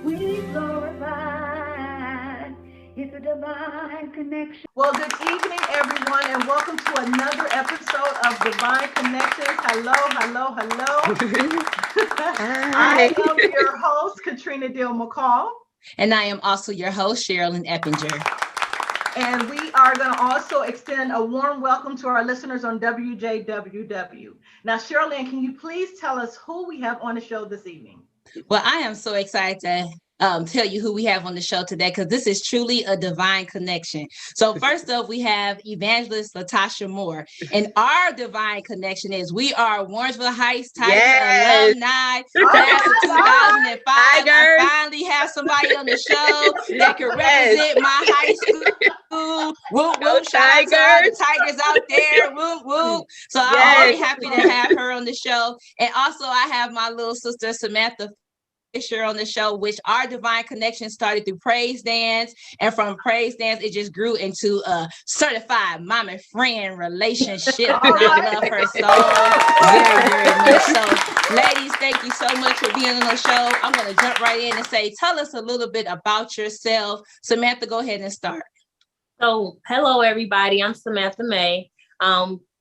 We glorify. It's a divine connection. Well, good evening, everyone, and welcome to another episode of Divine Connections. Hello, hello, hello. I am your host, Katrina Deal-MCCall. And I am also your host, Sherilyn Eppinger. And we are going to also extend a warm welcome to our listeners on WJWW. Now, Sherilyn, can you please tell us who we have on the show this evening? Well, I am so excited to tell you who we have on the show today, because this is truly a divine connection. So first up, we have evangelist Latasha Moore. And our divine connection is we are Warrensville Heights Tiger alumni, class of 2005. I finally have somebody on the show that can represent my high school. Whoop, whoop, shout out to all the Tigers out there. Whoop, whoop. So I'm very happy to have her on the show. And also I have my little sister, Samantha, on the show, which our divine connection started through praise dance, and from praise dance it just grew into a certified mom and friend relationship. And I love her so very much. So ladies, thank you so much for being on the show. I'm going to jump right in and say, tell us a little bit about yourself. Samantha, go ahead and start. So hello everybody, I'm Samantha May,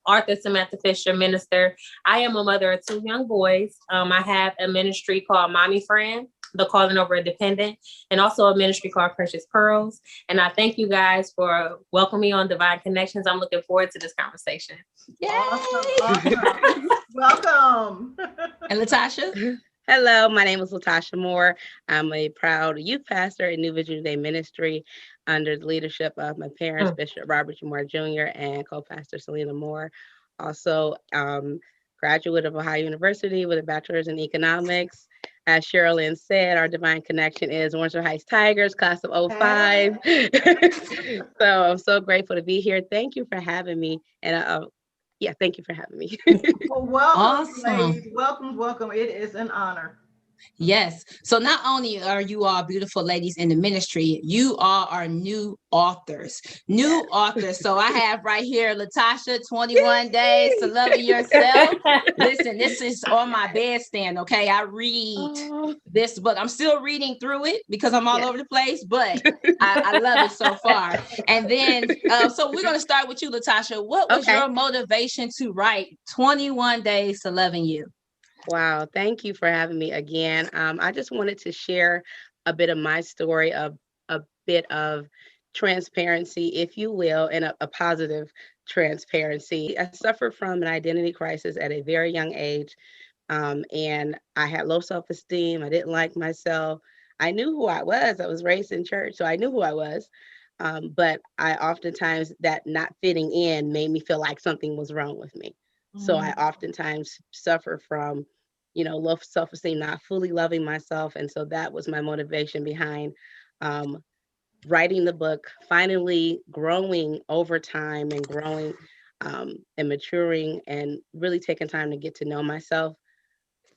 Arthur Samantha Fisher, minister. I am a mother of two young boys. I have a ministry called Mommy Friend, the Calling Over a Dependent, and also a ministry called Precious Pearls. And I thank you guys for welcoming me on Divine Connections. I'm looking forward to this conversation. Yay! Awesome. Welcome. And Latasha? Hello, my name is Latasha Moore. I'm a proud youth pastor in New Vision Today Ministry under the leadership of my parents, Bishop Robert Moore Jr. and co-pastor Selena Moore. Also, graduate of Ohio University with a bachelor's in economics. As Sherilyn said, our divine connection is Warrensville Heights Tigers, class of 05. So I'm so grateful to be here. Thank you for having me. And thank you for having me. Well, welcome, Awesome. ladies. Welcome. It is an honor. Yes. So not only are you all beautiful ladies in the ministry, you all are new authors. So I have right here, Latasha, 21 Days to Loving Yourself. Listen, this is on my bedstand. Okay. I read this book. I'm still reading through it because I'm all over the place, but I love it so far. And then, so we're going to start with you, Latasha. What was your motivation to write 21 Days to Loving You? Wow, thank you for having me again. I just wanted to share a bit of my story, of a bit of transparency, if you will, and a positive transparency. I suffered from an identity crisis at a very young age, and I had low self-esteem. I didn't like myself. I knew who I was. I was raised in church, so I knew who I was. But I oftentimes, that not fitting in made me feel like something was wrong with me. So I oftentimes suffer from, low self-esteem, not fully loving myself. And so that was my motivation behind writing the book, finally growing over time and growing and maturing and really taking time to get to know myself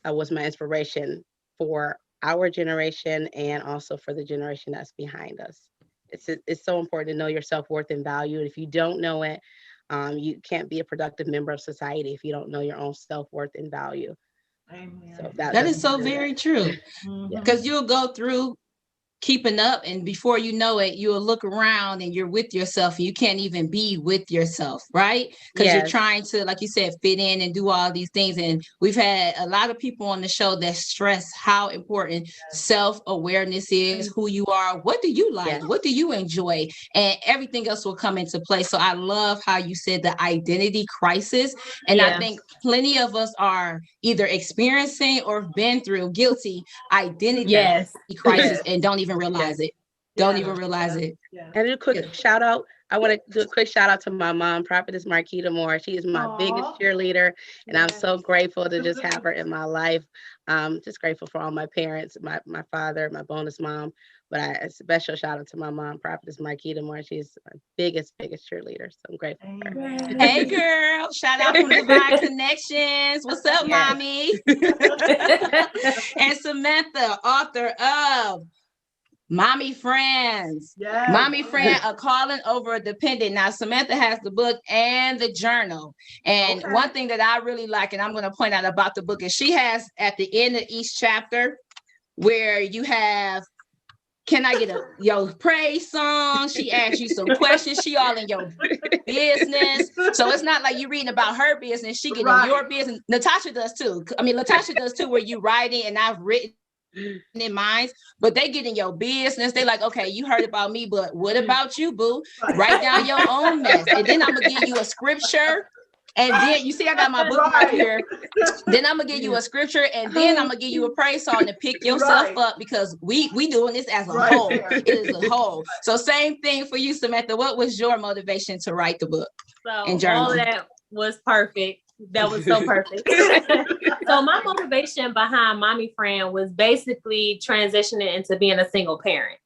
was my inspiration for our generation and also for the generation that's behind us. It's so important to know your self-worth and value. And if you don't know it, you can't be a productive member of society if you don't know your own self-worth and value. Amen. So that is so very true. Because you'll go through keeping up, and before you know it, you'll look around and you're with yourself and you can't even be with yourself, right? Because you're trying to, like you said, fit in and do all these things. And we've had a lot of people on the show that stress how important self-awareness is, who you are, what do you like, what do you enjoy, and everything else will come into play. So I love how you said the identity crisis. And I think plenty of us are either experiencing or been through guilty identity crisis and don't even realize it. Even realize it. And a quick shout out. I want to do a quick shout out to my mom, Prophetess Marquita Moore. She is my biggest cheerleader, and I'm so grateful to just have her in my life. Just grateful for all my parents, my father, my bonus mom, but a special shout out to my mom, Prophetess Marquita Moore. She's my biggest cheerleader. So I'm grateful for her. Hey girl, shout out from Divine Connections. What's up, mommy? And Samantha, author of Mommy Friends. Mommy Friend, A Calling Over a Dependent. Now, Samantha has the book and the journal. And one thing that I really like, and I'm going to point out about the book, is she has at the end of each chapter where you have can I get your praise song? She asks you some questions. She all in your business. So it's not like you reading about her business. She getting your business. Latasha does too. I mean, Latasha does too, where you writing and I've written in minds, but they get in your business. They like, okay, you heard about me, but what about you, boo? Write down your own mess. And then I'm gonna give you a scripture. And then you see, I got my book right here. Then I'm gonna give you a scripture, and then I'm gonna give you a praise song to pick yourself up, because we doing this as a whole. It is a whole. So same thing for you, Samantha. What was your motivation to write the book and journal? All of that was perfect. That was so perfect. So my motivation behind Mommy Friend was basically transitioning into being a single parent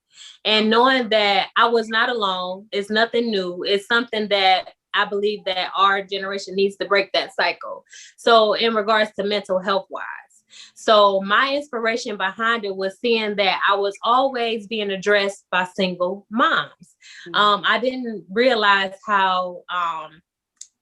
and knowing that I was not alone. It's nothing new. It's something that I believe that our generation needs to break that cycle. So in regards to mental health wise, so my inspiration behind it was seeing that I was always being addressed by single moms. I didn't realize how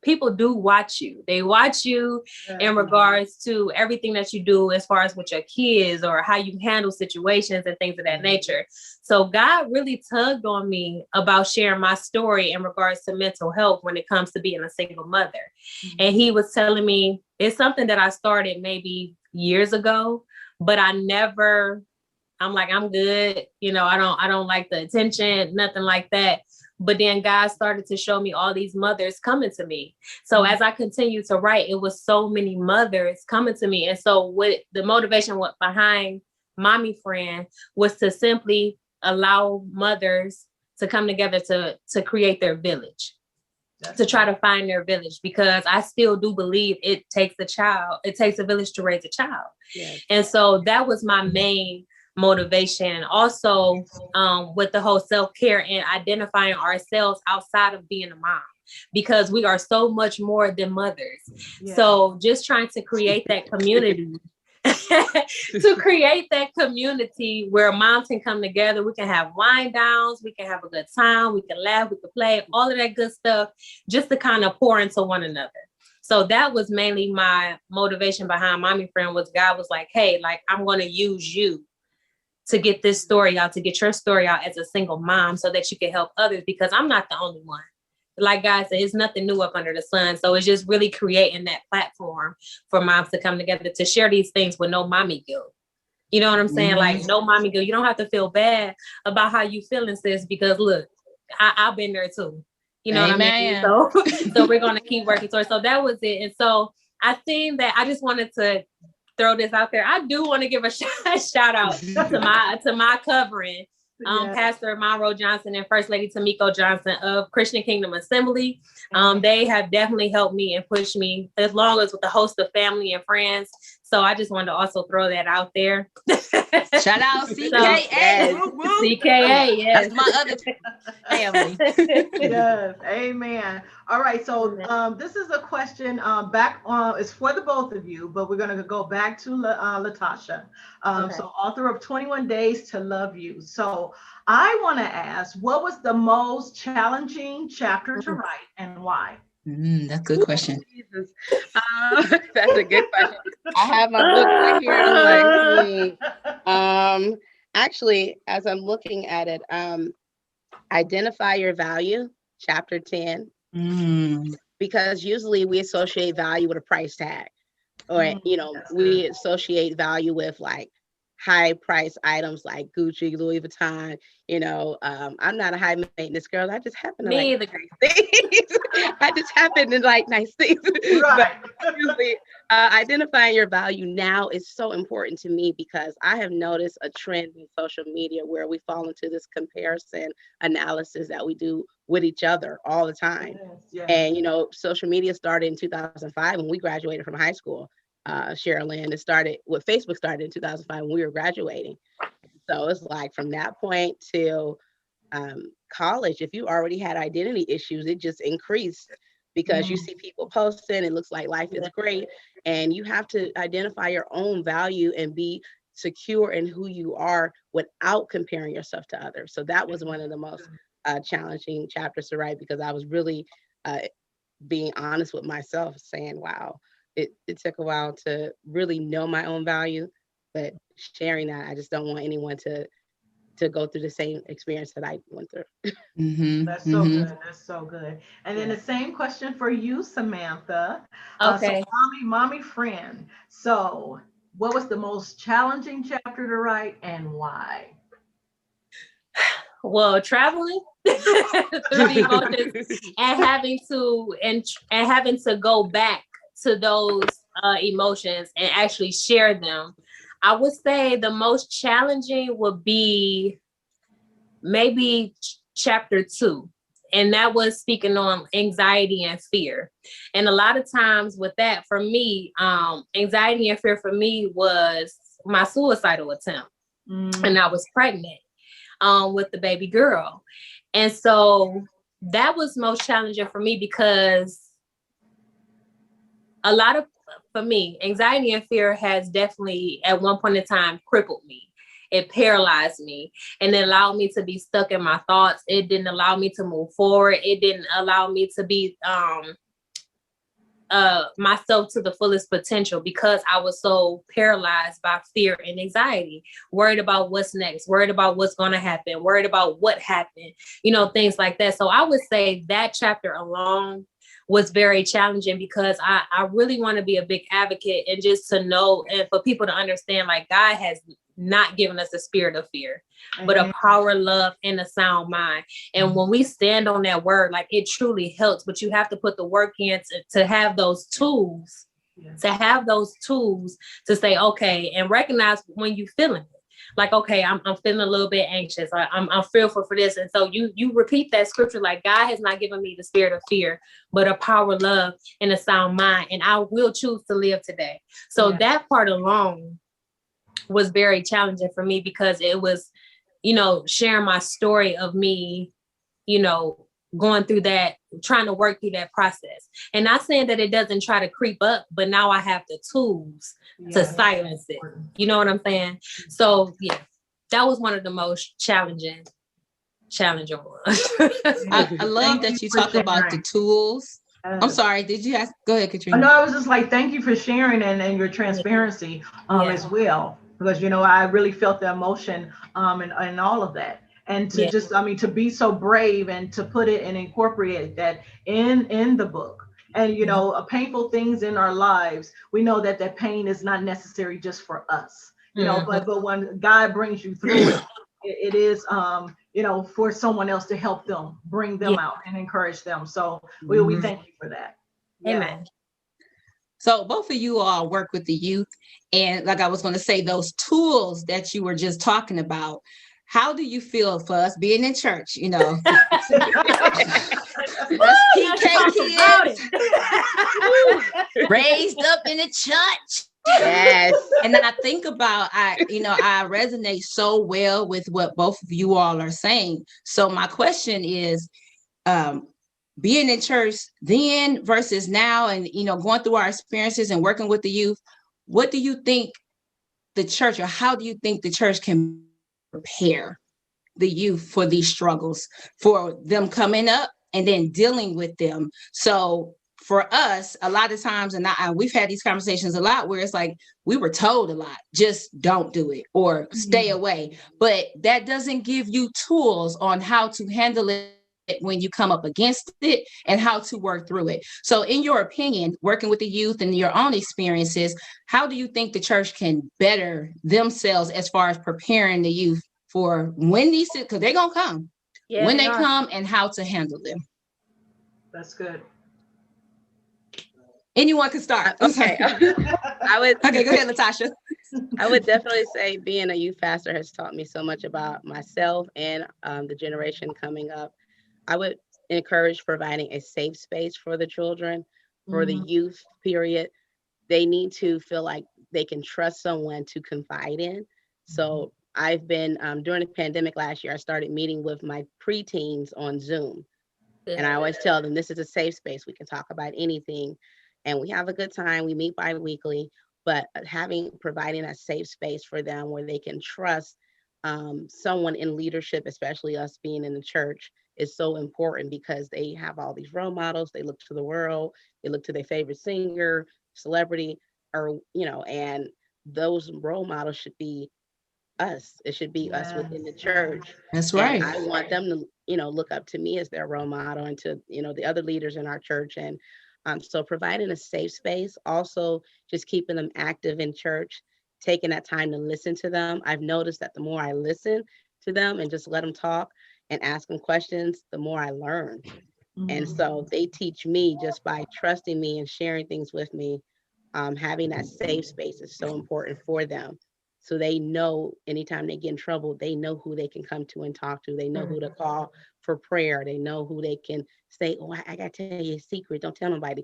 people do watch you. They watch you in regards to everything that you do as far as with your kids or how you handle situations and things of that nature. So God really tugged on me about sharing my story in regards to mental health when it comes to being a single mother. And he was telling me it's something that I started maybe years ago, but I'm like, I'm good. You know, I don't like the attention, nothing like that. But then God started to show me all these mothers coming to me. So as I continued to write, it was so many mothers coming to me. And so what the motivation behind Mommy Friend was to simply allow mothers to come together to create their village, to try to find their village, because I still do believe it takes a village to raise a child. Yes. And so that was my main motivation. Also, with the whole self-care and identifying ourselves outside of being a mom, because we are so much more than mothers. Yeah. So just trying to create that community, where moms can come together. We can have wine downs, we can have a good time, we can laugh, we can play, all of that good stuff, just to kind of pour into one another. So that was mainly my motivation behind Mommy Friend. Was God was like, hey, like, I'm going to use you to get this story out, to get your story out as a single mom, so that you can help others, because I'm not the only one. Like God said, it's nothing new up under the sun. So it's just really creating that platform for moms to come together to share these things with no mommy guilt. You know what I'm saying? Like, no mommy guilt. You don't have to feel bad about how you feeling, sis, because look, I've been there too. You know what I mean? So we're going to keep working towards. So that was it. And so I think that I just wanted to throw this out there. I do want to give a shout out to my covering, Pastor Monroe Johnson and First Lady Tamiko Johnson of Christian Kingdom Assembly. They have definitely helped me and pushed me, as long as with a host of family and friends. So I just wanted to also throw that out there. Shout out CKA. CKA, yes. That's my other family. Yes, amen. All right, so this is a question back on, it's for the both of you, but we're going to go back to Latasha. So author of 21 Days to Love You. So I want to ask, what was the most challenging chapter to write and why? That's a good question. Jesus. That's a good question. I have my book right here. I'm like, actually, as I'm looking at it, identify your value, chapter 10, because usually we associate value with a price tag, or, you know, we associate value with like high price items like Gucci, Louis Vuitton. You know, I'm not a high maintenance girl. I just happen to like nice things. I just happen to like nice things. Right. But usually, identifying your value now is so important to me, because I have noticed a trend in social media where we fall into this comparison analysis that we do with each other all the time. Yes. And, you know, social media started in 2005 when we graduated from high school. Sherilyn, Facebook started in 2005 when we were graduating. So it's like from that point till college, if you already had identity issues, it just increased, because you see people posting, it looks like life is great, and you have to identify your own value and be secure in who you are without comparing yourself to others. So that was one of the most challenging chapters to write, because I was really being honest with myself, saying, wow, it took a while to really know my own value, but sharing that, I just don't want anyone to to go through the same experience that I went through. That's so good. That's so good. And then the same question for you, Samantha. Okay. So mommy friend. So what was the most challenging chapter to write and why? Well, traveling through the emotions and having to go back to those emotions and actually share them. I would say the most challenging would be maybe chapter 2. And that was speaking on anxiety and fear. And a lot of times with that, for me, anxiety and fear for me was my suicidal attempt. And I was pregnant with the baby girl. And so that was most challenging for me because for me, anxiety and fear has definitely at one point in time crippled me. It paralyzed me and it allowed me to be stuck in my thoughts. It didn't allow me to move forward. It didn't allow me to be myself to the fullest potential because I was so paralyzed by fear and anxiety, worried about what's next, worried about what's going to happen, worried about what happened, things like that. So I would say that chapter alone was very challenging because I really want to be a big advocate and just to know and for people to understand, like, God has not given us a spirit of fear, but a power, love, and a sound mind. And when we stand on that word, like, it truly helps, but you have to put the work in to have those tools, to say, okay, and recognize when you're feeling it. Like, okay, I'm feeling a little bit anxious. I'm fearful for this. And so you repeat that scripture, like, God has not given me the spirit of fear, but a power, love, and a sound mind. And I will choose to live today. So that part alone was very challenging for me because it was, sharing my story of me, going through that, trying to work through that process. And not saying that it doesn't try to creep up, but now I have the tools to silence it. You know what I'm saying? So that was one of the most challenging ones. I love that you talk about the tools. I'm sorry, did you ask? Go ahead, Katrina. No, I was just like, thank you for sharing and your transparency as well. Because, I really felt the emotion and all of that. And to just, to be so brave and to put it and incorporate that in the book. And, painful things in our lives, we know that pain is not necessary just for us, but when God brings you through it, it is, for someone else to help them, bring them out and encourage them. So we thank you for that. Amen. So both of you all work with the youth. And like I was going to say, those tools that you were just talking about, how do you feel for us being in church, us PK kids, raised up in the church? Yes. And then I think about, I resonate so well with what both of you all are saying. So my question is, being in church then versus now and, going through our experiences and working with the youth, what do you think the church, or how do you think the church can prepare the youth for these struggles, for them coming up and then dealing with them? So for us, a lot of times, and we've had these conversations a lot where it's like, we were told a lot, just don't do it or stay away. But that doesn't give you tools on how to handle it when you come up against it and how to work through it. So in your opinion, working with the youth and your own experiences, how do you think the church can better themselves as far as preparing the youth for when these, because they're going to come, when they come, and how to handle them? That's good. Anyone can start. Okay. Okay, go ahead, Latasha. I would definitely say being a youth pastor has taught me so much about myself and the generation coming up. I would encourage providing a safe space for the children, for the youth period. They need to feel like they can trust someone to confide in. So I've been, during the pandemic last year, I started meeting with my preteens on Zoom. And I always tell them, this is a safe space. We can talk about anything and we have a good time. We meet bi-weekly, but providing a safe space for them where they can trust someone in leadership, especially us being in the church, is so important because they have all these role models. They look to the world, they look to their favorite singer, celebrity, or, and those role models should be us. It should be us within the church. That's And right. I want them to, look up to me as their role model, and to, the other leaders in our church. And so providing a safe space, also just keeping them active in church, taking that time to listen to them. I've noticed that the more I listen to them and just let them talk and ask them questions, the more I learn. And so they teach me just by trusting me and sharing things with me. Having that safe space is so important for them. So they know anytime they get in trouble, they know who they can come to and talk to. They know who to call for prayer. They know who they can say, oh, I got to tell you a secret. Don't tell nobody.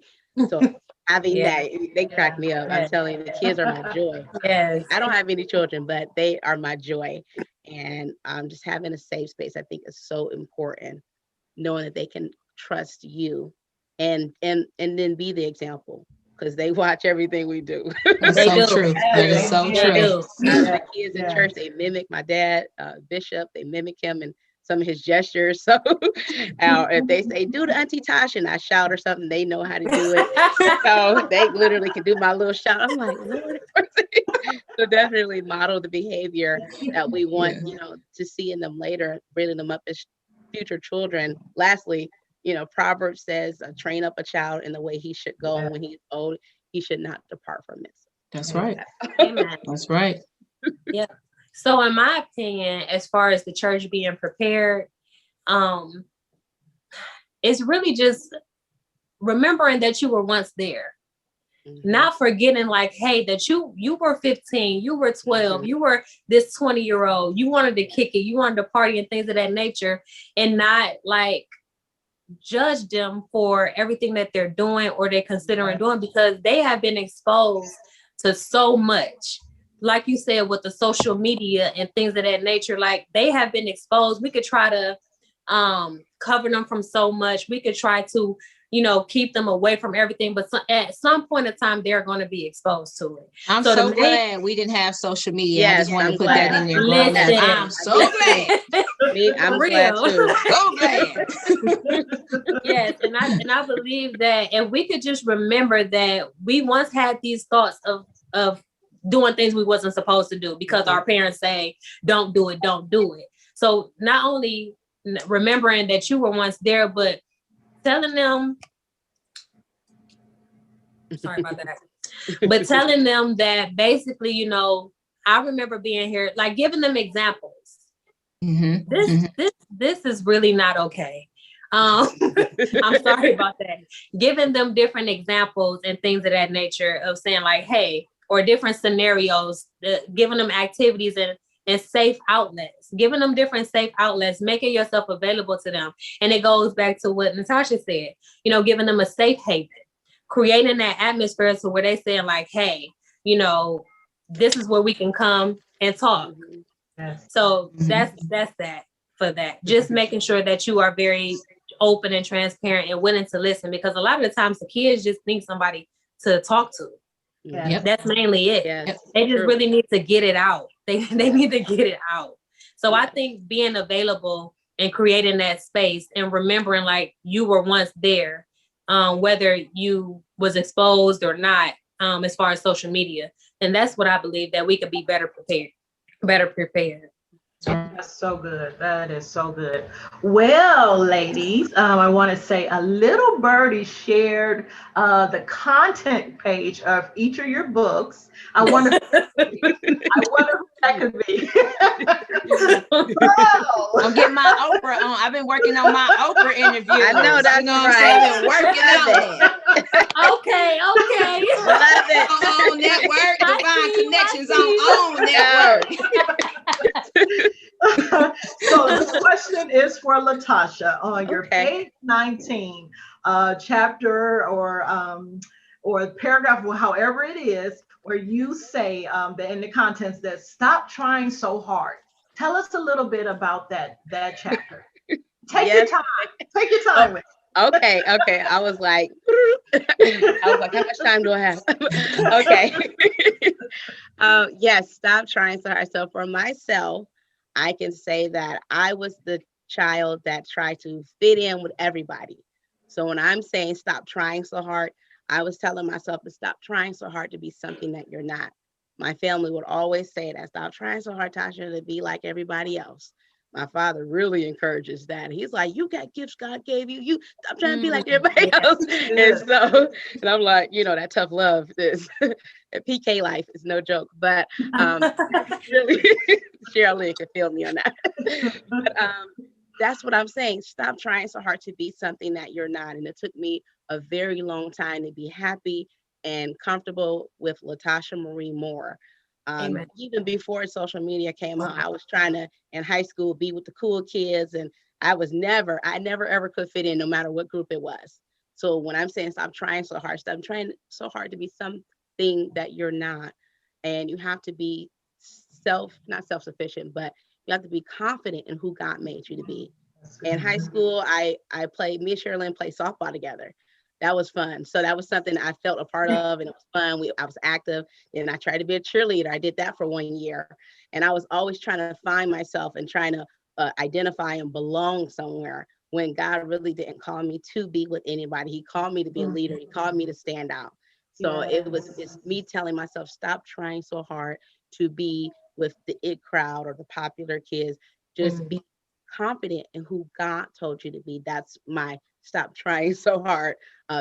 So having that, they crack me up. I'm telling you, the kids are my joy. Yes. I don't have any children, but they are my joy. And just having a safe space, I think, is so important. Knowing that they can trust you and then be the example, because they watch everything we do. That's They so do. true. That is so They true. do. The kids in church, they mimic my dad, Bishop. They mimic him and some of his gestures. So if they say, do the Auntie Tasha, and I shout or something, they know how to do it. So they literally can do my little shout. I'm like, Lord. So definitely model the behavior that we want, to see in them later, bringing them up as future children. Lastly, Proverbs says, train up a child in the way he should go. And when he's old, he should not depart from it. That's right. Amen. That's right. Yeah. So in my opinion, as far as the church being prepared, it's really just remembering that you were once there. Not forgetting like, hey, that you were 15, you were 12, you were this 20-year-old, you wanted to kick it, you wanted to party and things of that nature, and not like judge them for everything that they're doing or they're considering doing, because they have been exposed to so much. Like you said, with the social media and things of that nature, like they have been exposed. We could try to cover them from so much. We could try to, keep them away from everything. But at some point in time, they're going to be exposed to it. I'm so glad we didn't have social media. Yes, I just want to put glad. that in there. Listen, I'm so glad. I'm glad too. So glad. Yes, and I believe that, and we could just remember that we once had these thoughts of doing things we wasn't supposed to do because our parents say, don't do it. So not only remembering that you were once there, but telling them, sorry about that, but telling them that basically, I remember being here, like giving them examples. This is really not okay. I'm sorry about that. Giving them different examples and things of that nature of saying like, hey, or different scenarios, giving them activities and safe outlets, giving them different safe outlets, making yourself available to them. And it goes back to what Latasha said, giving them a safe haven, creating that atmosphere to where they saying like, hey, this is where we can come and talk. So that's that for that. Just making sure that you are very open and transparent and willing to listen, because a lot of the times the kids just need somebody to talk to. That's mainly it. They just really need to get it out. They need to get it out. So I think being available and creating that space and remembering like you were once there, whether you was exposed or not, as far as social media. And that's what I believe, that we could be better prepared. That's so good. That is so good. Well, ladies, I want to say a little birdie shared the content page of each of your books. I wonder who that could be. I'm getting my Oprah on. I've been working on my Oprah interview. I know that's right. I've been working on it. Okay. Love it. On network, Divine Connections on network. So this question is for Latasha. On your page 19, chapter or paragraph, or however it is, where you say that in the contents that stop trying so hard. Tell us a little bit about that chapter. Take your time. Take your time with it. Okay. I was like, how much time do I have? Okay. Yes, stop trying so hard. So for myself, I can say that I was the child that tried to fit in with everybody. So when I'm saying stop trying so hard, I was telling myself to stop trying so hard to be something that you're not. my family would always say that, stop trying so hard, Tasha, to be like everybody else. My father really encourages that. He's like, you got gifts God gave you. You stop trying to be like everybody else. And I'm like, that tough love is PK life is no joke. But really, Cheryl can feel me on that. But that's what I'm saying. Stop trying so hard to be something that you're not. And it took me a very long time to be happy and comfortable with Latasha Marie Moore. Even before social media came out, I was trying to, in high school, be with the cool kids. And I never ever could fit in no matter what group it was. So when I'm saying stop trying so hard, stop trying so hard to be something that you're not. And you have to be not self-sufficient, but you have to be confident in who God made you to be. In high school, me and Sherilyn played softball together. That was fun. So that was something I felt a part of, and it was fun. I was active, and I tried to be a cheerleader. I did that for 1 year, and I was always trying to find myself and trying to identify and belong somewhere, when God really didn't call me to be with anybody. He called me to be a leader. He called me to stand out. So it's me telling myself, stop trying so hard to be with the it crowd or the popular kids. Just be confident in who God told you to be. That's my stop trying so hard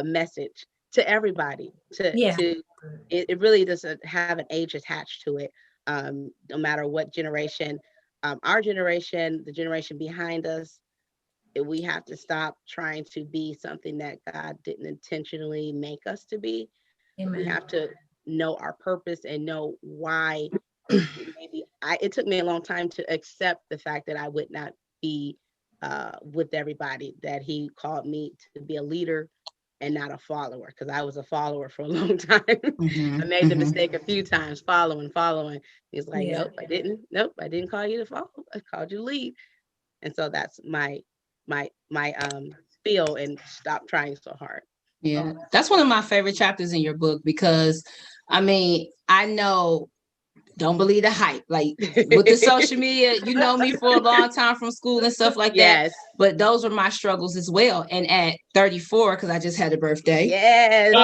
message to everybody. It really doesn't have an age attached to it. No matter what generation, our generation, the generation behind us, we have to stop trying to be something that God didn't intentionally make us to be. Amen. We have to know our purpose and know why. It took me a long time to accept the fact that I would not be with everybody, that he called me to be a leader and not a follower, because I was a follower for a long time. I made the mistake a few times, following. He's like, nope, I didn't call you to follow. I called you to lead. And so that's my feel, and stop trying so hard. Yeah, that's one of my favorite chapters in your book, because I know, don't believe the hype. Like with the social media, you know me for a long time from school and stuff like that. But those were my struggles as well. And at 34, because I just had a birthday. Yes.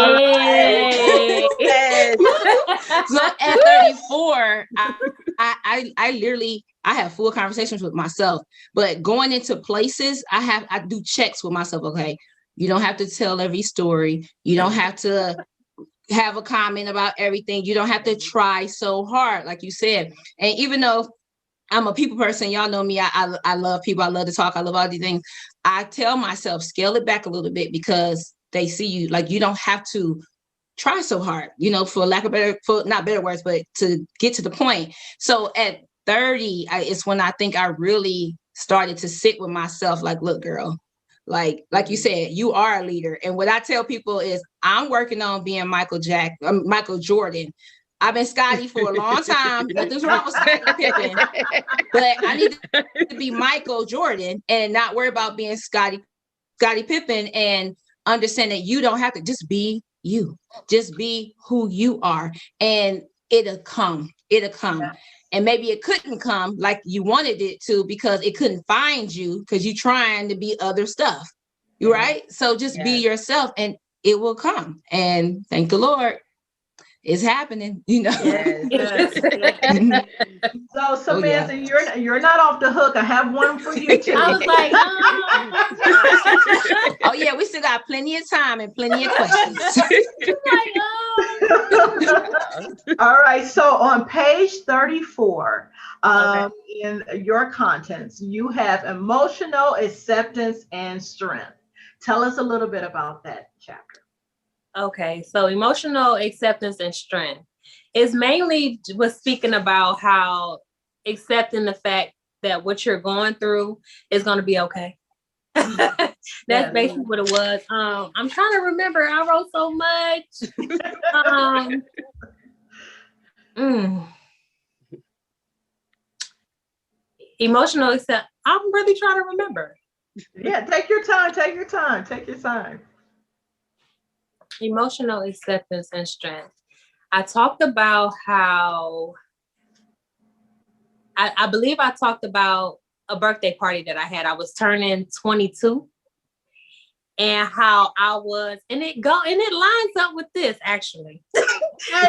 So at 34, I literally, I have full conversations with myself. But going into places, I do checks with myself. Okay, you don't have to tell every story. You don't have to have a comment about everything. You don't have to try so hard, like you said. And even though I'm a people person, y'all know me, I love people, I love to talk, I love all these things, I tell myself, scale it back a little bit, because they see you, like, you don't have to try so hard, for lack of not better words, but to get to the point. So at 30, it's when I think I really started to sit with myself, like, look, girl, like you said, you are a leader. And what I tell people is, I'm working on being Michael Jordan. I've been Scotty for a long time. Nothing's wrong with Scottie Pippen, but I need to be Michael Jordan and not worry about being Scottie Pippen, and understand that you don't have to, just be you. Just be who you are, and it'll come. And maybe it couldn't come like you wanted it to, because it couldn't find you, because you're trying to be other stuff. You're right. So just be yourself, and it will come. And thank the Lord, it's happening, Yes. So Samantha, you're not off the hook. I have one for you too. I was like, oh yeah, we still got plenty of time and plenty of questions. All right. So on page 34, in your contents, you have emotional acceptance and strength. Tell us a little bit about that chapter. Okay, so emotional acceptance and strength is mainly was speaking about how accepting the fact that what you're going through is going to be okay. That's basically what it was. I'm trying to remember. I wrote so much. Emotional acceptance. I'm really trying to remember. Yeah, take your time. Emotional acceptance and strength. I talked about how I believe I talked about a birthday party that I had. I was turning 22, and how I was, and it lines up with this actually.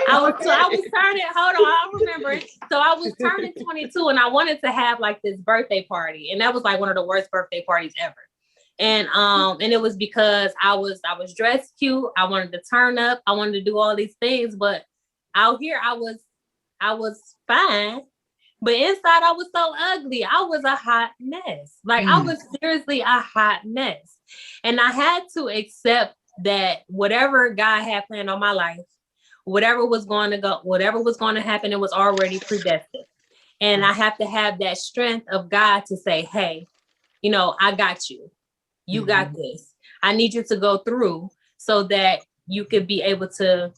I was turning, hold on, I remember it. So I was turning 22 and I wanted to have like this birthday party. And that was like one of the worst birthday parties ever. And it was because I was dressed cute. I wanted to turn up. I wanted to do all these things, but out here I was fine. But inside I was so ugly. I was a hot mess. Like I was seriously a hot mess. And I had to accept that whatever God had planned on my life, whatever was going to happen, it was already predestined. And I have to have that strength of God to say, hey, you know, I got you. You got this. I need you to go through so that you could be able to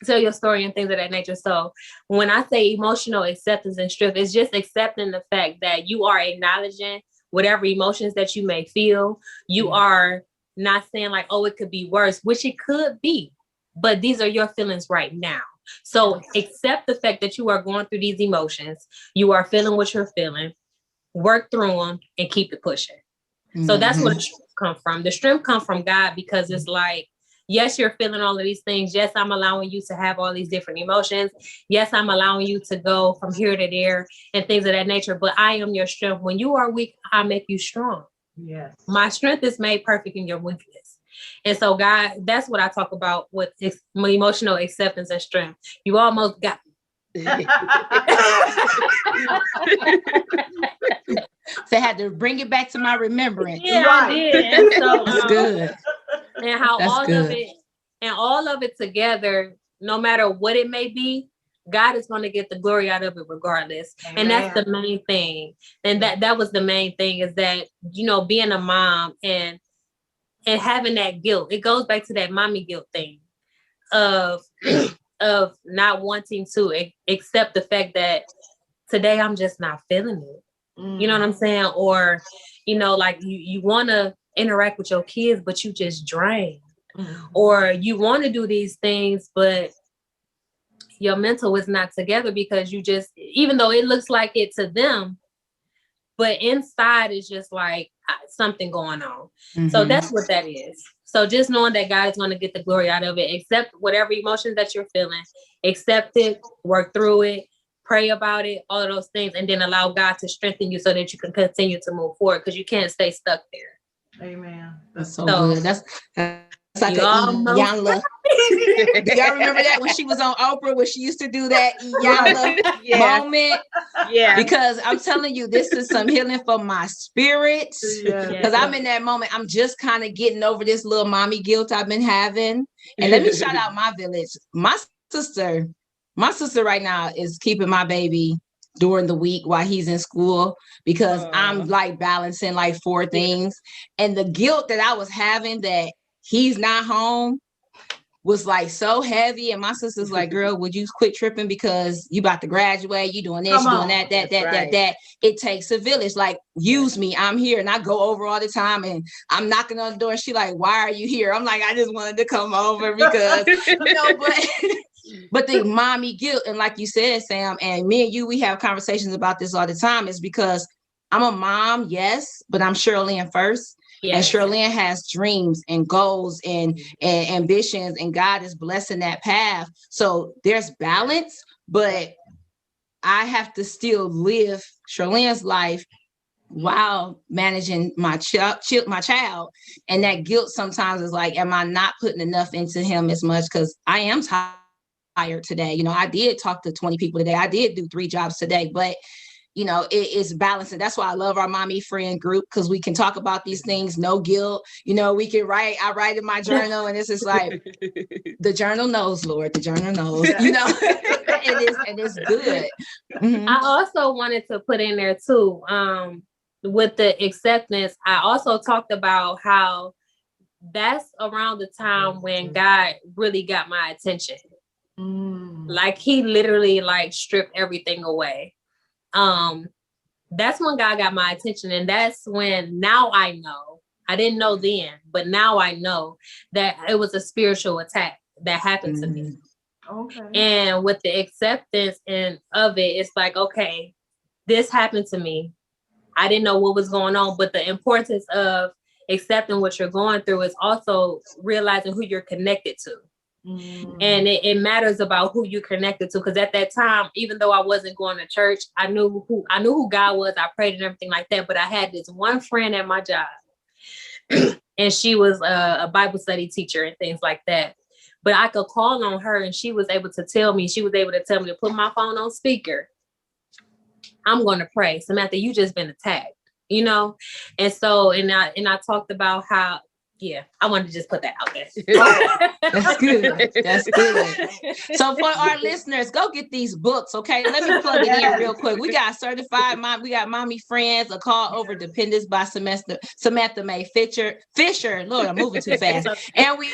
tell your story and things of that nature. So when I say emotional acceptance and strength, it's just accepting the fact that you are acknowledging whatever emotions that you may feel. You are not saying like, oh, it could be worse, which it could be, but these are your feelings right now. So accept the fact that you are going through these emotions. You are feeling what you're feeling, work through them and keep it pushing. So that's where the strength comes from. The strength comes from God, because it's like, yes, you're feeling all of these things. Yes, I'm allowing you to have all these different emotions. Yes, I'm allowing you to go from here to there and things of that nature. But I am your strength. When you are weak, I make you strong. Yes. My strength is made perfect in your weakness. And so, God, that's what I talk about with emotional acceptance and strength. You almost got me. So I had to bring it back to my remembrance. Yeah, right. I did. And so, that's good. And how that's all good. Of it and all of it together, no matter what it may be, God is going to get the glory out of it regardless. Amen. And that's the main thing. And that was the main thing, is that, you know, being a mom and having that guilt, it goes back to that mommy guilt thing of not wanting to accept the fact that today I'm just not feeling it. You know what I'm saying? Or, you know, like you want to interact with your kids, but you just drain. Or you want to do these things, but your mental is not together because you just, even though it looks like it to them, but inside is just like something going on. So that's what that is. So just knowing that God is going to get the glory out of it, accept whatever emotions that you're feeling, accept it, work through it, pray about it, all of those things, and then allow God to strengthen you so that you can continue to move forward, because you can't stay stuck there. Amen. That's so good. That's like Iyanla. Do y'all remember that when she was on Oprah, when she used to do that Iyanla moment? Yeah. Because I'm telling you, this is some healing for my spirit. Because I'm in that moment. I'm just kind of getting over this little mommy guilt I've been having. And let me shout out my village. My sister right now is keeping my baby during the week while he's in school, because I'm like balancing like 4 things. And the guilt that I was having that he's not home was like so heavy. And my sister's like, girl, would you quit tripping, because you about to graduate, you doing this, you doing that. It takes a village. Like, use me, I'm here. And I go over all the time and I'm knocking on the door. And she like, why are you here? I'm like, I just wanted to come over because, you know, but the mommy guilt. And like you said, Sam, and me and you, we have conversations about this all the time, is because I'm a mom, yes, but I'm Shirley first. Yes. And Shirley has dreams and goals and ambitions, and God is blessing that path. So there's balance, but I have to still live Shirley's life while managing my child. And that guilt sometimes is like, am I not putting enough into him as much? Because I am tired today. You know, I did talk to 20 people today. I did do 3 jobs today, but you know, it's balancing. That's why I love our mommy friend group, because we can talk about these things, no guilt. You know, we can I write in my journal, and it's just like, the journal knows, Lord, the journal knows, you know, and it's good. I also wanted to put in there too, with the acceptance, I also talked about how that's around the time when God really got my attention. Like he literally like stripped everything away. That's when God got my attention. And that's when now I know, I didn't know then, but now I know that it was a spiritual attack that happened to me. Okay. And with the acceptance of it, it's like, okay, this happened to me. I didn't know what was going on, but the importance of accepting what you're going through, it's also realizing who you're connected to. And it matters about who you connected to, because at that time, even though I wasn't going to church, I knew who God was. I prayed and everything like that. But I had this one friend at my job, and she was a Bible study teacher and things like that. But I could call on her, and she was able to tell me to put my phone on speaker. I'm going to pray. Samantha, you just been attacked, you know? And so, and I talked about how, yeah, I wanted to just put that out there. That's good. That's good. So for our listeners, go get these books, okay? Let me plug it in real quick. We got Certified Mom. We got Mommy Friends, A Call Over Dependence by Samantha May Fisher. Lord, I'm moving too fast. And we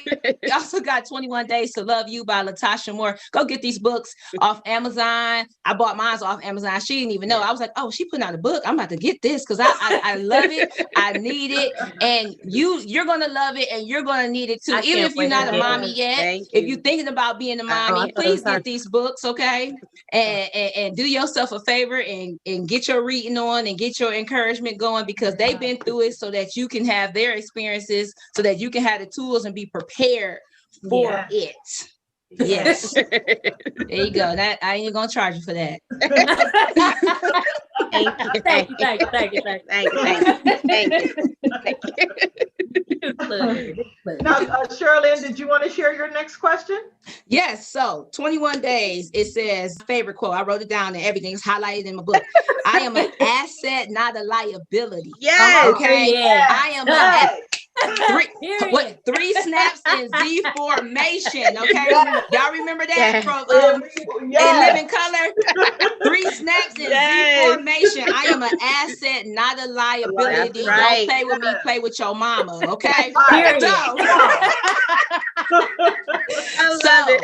also got 21 Days to Love You by Latasha Moore. Go get these books off Amazon. I bought mine off Amazon. She didn't even know. I was like, oh, she putting out a book. I'm about to get this because I love it. I need it. And you're going to love it, and you're going to need it too. Even if you're not a mommy yet, if you're thinking about being a mommy, please get these books, okay? And do yourself a favor and get your reading on and get your encouragement going, because they've been through it, so that you can have their experiences, so that you can have the tools and be prepared for it. Yes. There you go. That I ain't gonna charge you for that. Thank you. Now, Sherilyn, did you want to share your next question? Yes. So 21 Days, it says, favorite quote, I wrote it down and everything's highlighted in my book. I am an asset, not a liability. Yes. Okay. Yeah. I am three snaps in Z formation. Okay. Y'all remember that from in Living Color? 3 snaps in Z formation. I am an asset, not a liability. Don't play with me, play with your mama. Okay. So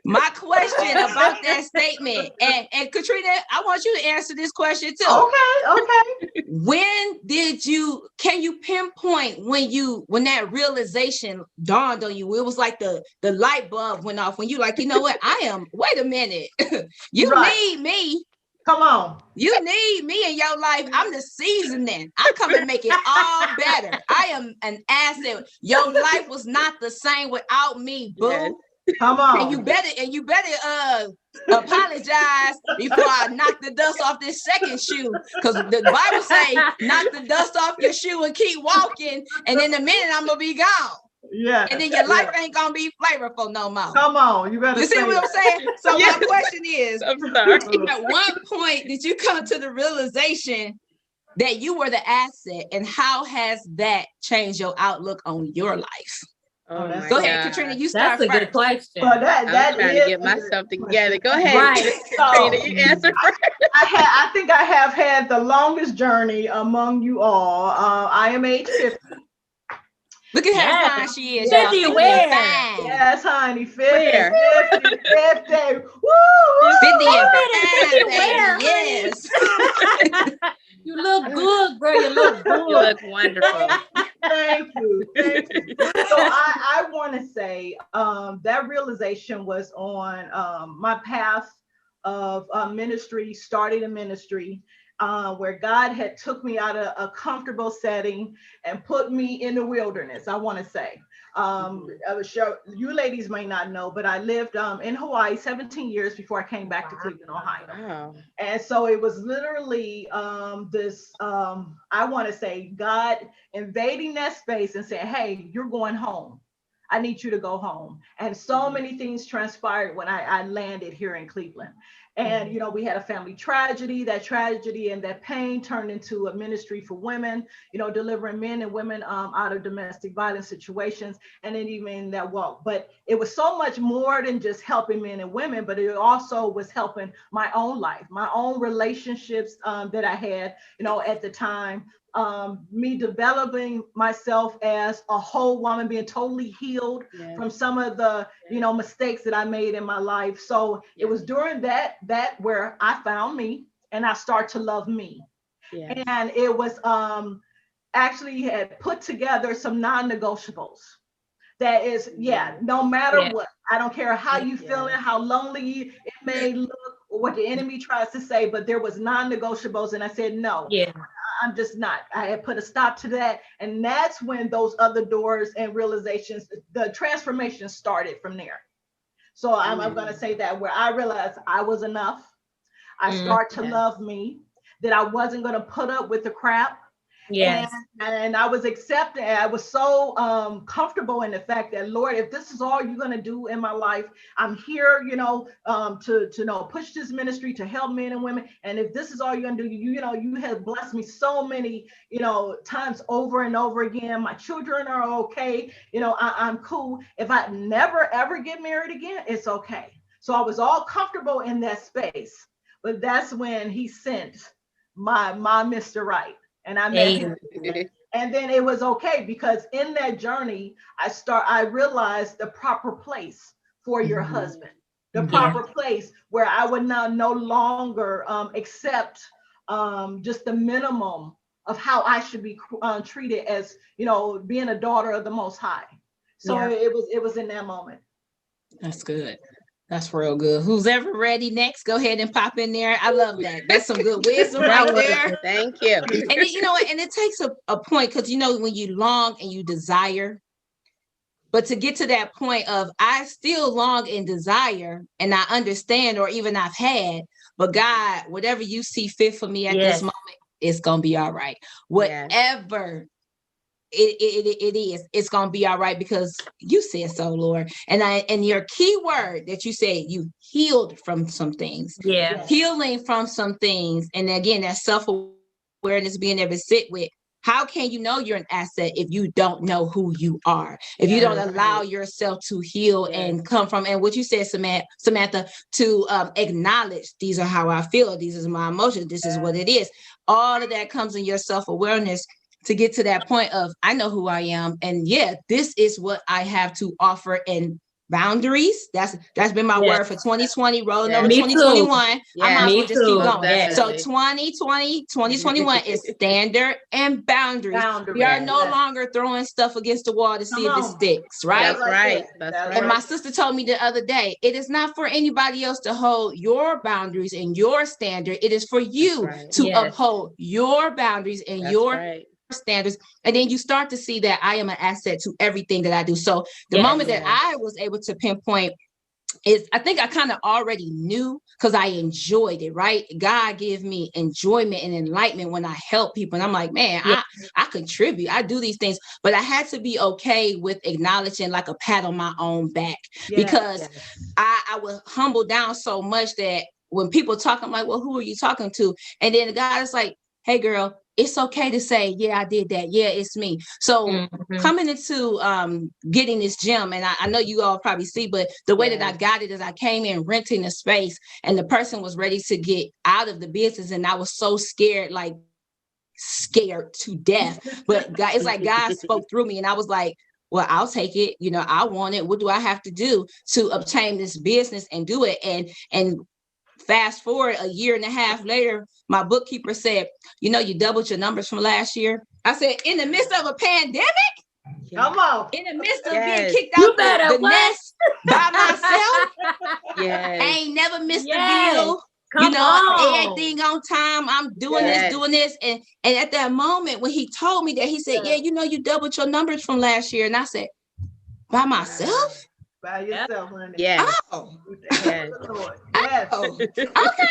my question about that statement, and Katrina, I want you to answer this question too. Okay. When can you pinpoint when that realization dawned on you? It was like the light bulb went off when you like, you know what? Wait a minute. You need me. Come on. You need me in your life. I'm the seasoning. I come and make it all better. I am an asset. Your life was not the same without me, boo. Yes. Come on. And you better apologize before I knock the dust off this second shoe. Because the Bible say, knock the dust off your shoe and keep walking. And in a minute, I'm gonna be gone. Yeah. And then your life ain't gonna be flavorful no more. Come on, you better. You see what I'm saying? So my question is, I'm sorry. at what point did you come to the realization that you were the asset, and how has that changed your outlook on your life? Oh, go ahead, Katrina. You start. That's a good question. Well, I'm trying to get myself together. Go ahead, right. Katrina. You answer first. I think I have had the longest journey among you all. I am age 50. Look at how fine she is. 50 where? Yes, honey. 50. Where? 50. Woo! 50 and 50 where? Yes. You look good, girl. You look good. You look wonderful. Thank you. So I want to say that realization was on my path of ministry, starting a ministry, where God had took me out of a comfortable setting and put me in the wilderness, I want to say. I was sure you ladies may not know, but I lived in Hawaii 17 years before I came back to Cleveland, Ohio. Wow. And so it was literally this, I want to say, God invading that space and saying, hey, you're going home. I need you to go home. And so many things transpired when I landed here in Cleveland. And, you know, we had a family tragedy. That tragedy and that pain turned into a ministry for women, you know, delivering men and women out of domestic violence situations, and then even that walk. But it was so much more than just helping men and women, but it also was helping my own life, my own relationships that I had, you know, at the time. Me developing myself as a whole woman, being totally healed from some of the, you know, mistakes that I made in my life. So it was during that where I found me and I started to love me. And it was actually had put together some non-negotiables. That is, no matter what, I don't care how you feeling, how lonely it may look, or what the enemy tries to say, but there was non-negotiables. And I said, no, I'm just not. I had put a stop to that. And that's when those other doors and realizations, the transformation started from there. So I'm going to say that where I realized I was enough. I started to love me, that I wasn't going to put up with the crap. Yes. And I was accepting. I was so comfortable in the fact that, Lord, if this is all you're going to do in my life, I'm here, to push this ministry to help men and women. And if this is all you're going to do, you have blessed me so many, times over and over again. My children are okay. I'm cool. If I never, ever get married again, it's okay. So I was all comfortable in that space. But that's when he sent my Mr. Right. And I met him. And then it was okay, because in that journey, I realized the proper place for your husband, the proper place where I would now no longer accept just the minimum of how I should be treated as, being a daughter of the Most High. So it was in that moment. That's good. That's real good. Who's ever ready next? Go ahead and pop in there. I love that. That's some good wisdom right there. Thank you. And and it takes a point, because when you long and you desire, but to get to that point of I still long and desire, and I understand, or even I've had, but God, whatever you see fit for me at this moment, it's gonna be all right. Whatever it is, it's gonna be all right, because you said so, Lord. And your key word that you said, you healed from some things, healing from some things. And again, that self-awareness, being able to sit with, how can you know you're an asset if you don't know who you are, if you don't allow yourself to heal and come from, and what you said, Samantha, to acknowledge, these are how I feel, these is my emotions, this is what it is. All of that comes in your self-awareness to get to that point of, I know who I am. And this is what I have to offer. And boundaries, that's been my word for 2020, rolling over 2021. I might as well just keep going. Definitely. So 2021 is standard and boundaries. We are no longer throwing stuff against the wall to see if it sticks, right? That's right. And my sister told me the other day, it is not for anybody else to hold your boundaries and your standard. It is for you to uphold your boundaries and your standards. And then you start to see that I am an asset to everything that I do. So the moment that I was able to pinpoint is, I think I kind of already knew, because I enjoyed it, right? God gives me enjoyment and enlightenment when I help people. And I'm like, man, I contribute, I do these things, but I had to be okay with acknowledging, like a pat on my own back, because I was humbled down so much that when people talk, I'm like, well, who are you talking to? And then God is like, hey girl, it's okay to say, yeah, I did that. Yeah, it's me. So coming into getting this gym, and I know you all probably see, but the way that I got it is I came in renting a space, and the person was ready to get out of the business. And I was so scared, like scared to death. But God, it's like God spoke through me, and I was like, well, I'll take it. I want it. What do I have to do to obtain this business and do it? And fast forward a year and a half later, my bookkeeper said, you doubled your numbers from last year. I said, in the midst of a pandemic? Come on. In the midst of being kicked out the nest by myself? I ain't never missed a bill. Everything on time. I'm doing this. And at that moment, when he told me that, he said, you doubled your numbers from last year. And I said, by myself? By yourself, honey. Yes. Oh. Yes. Oh. Okay.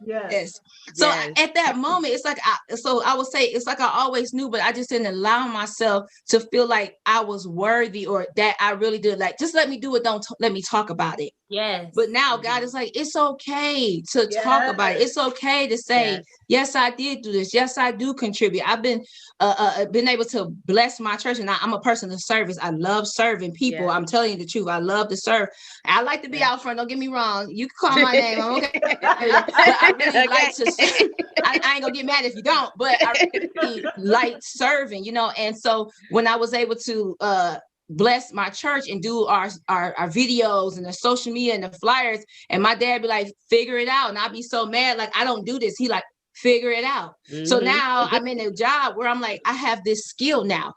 Yes. So at that moment, it's like I would say it's like I always knew, but I just didn't allow myself to feel like I was worthy, or that I really did. Like, just let me do it. Don't let me talk about it. Yes. But now God is like, it's okay to talk about it. It's okay to say, yes, I did do this. Yes, I do contribute. I've been able to bless my church, and I'm a person of service. I love serving people. I'm telling you the truth. I love to serve. I like to be out front. Don't get me wrong. You can call my name. I'm okay. But I really like to serve. I ain't gonna get mad if you don't, but I really like serving, And so when I was able to bless my church and do our videos and the social media and the flyers, and my dad be like, figure it out. And I'd be so mad, like, I don't do this. He like, figure it out. So now I'm in a job where I'm like, I have this skill now.